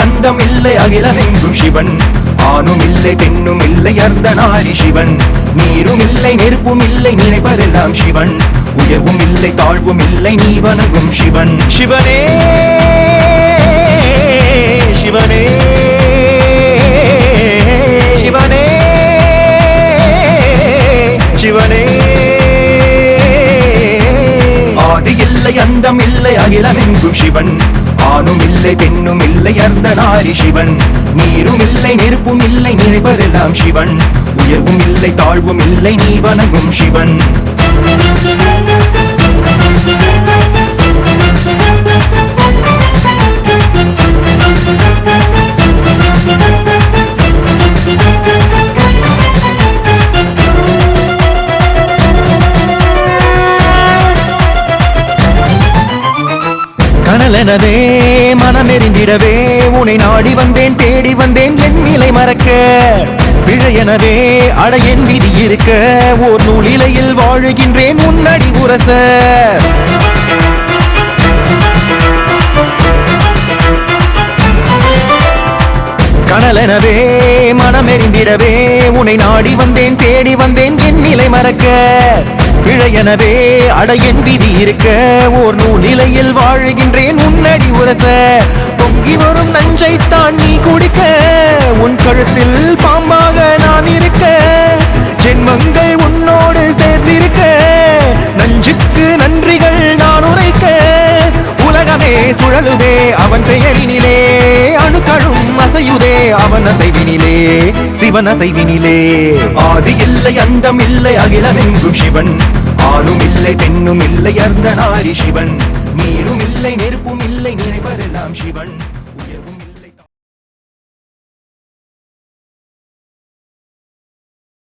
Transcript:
அந்தம் இல்லை அகிலமெங்கும் சிவன் ஆணும் இல்லை பெண்ணும் இல்லை அர்த்தநாரி சிவன் நீரும் இல்லை நெருப்பும் இல்லை நினைப்பதெல்லாம் சிவன் உயர்வும் இல்லை தாழ்வும் இல்லை நீ வணங்கும் சிவன் சிவனே சிவனே சிவனே சிவனே ஆதி இல்லை அந்தம் இல்லை அகிலமெங்கும் சிவன் ஆணும் இல்லை பெண்ணும் இல்லை அர்த்தநாரி சிவன் நீரும் இல்லை நெருப்பும் இல்லை நினைப்பதெல்லாம் சிவன் உயர்வும் இல்லை தாழ்வும் இல்லை நீ வணங்கும் சிவன் கனலெனவே மனமெறிந்திடவே உன்னை நாடி வந்தேன் தேடி வந்தேன் என் நிலை மறக்க பிழையெனவே அட என் விதி இருக்க ஓர் நூலிலையில் வாழுகின்றேன் உன்னடி உரச கனலெனவே மனமெறிந்திடவே உன்னை நாடி வந்தேன் தேடி வந்தேன் என் நிலை மறக்க பிழையெனவே அட என் விதி இருக்க ஓர் நூலிலையில் வாழுகின்றேன் உன்னடி உரச பொங்கி வரும் நஞ்சைத்தான் நீ குடிக்க உன் கழுத்தில் பாம்பாக நான் இருக்க ஜென்மங்கள் உன்னோடு சேர்ந்திருக்க நஞ்சுக்கு நன்றிகள் நான் உரைக்க உலகமே சுழலுதே அவன் பெயரினிலே அணுக்களும் அசையுதே அவன் அசைவினிலே சிவன் அசைவினிலே ஆதி இல்லை அந்தம் இல்லை அகிலமெங்கும் சிவன் ஆணும் இல்லை பெண்ணும் இல்லை அர்த்தநாரி சிவன் நீரும் இல்லை நெருப்பும் இல்லை நினைப்பதெல்லாம் சிவன் உயர்வும்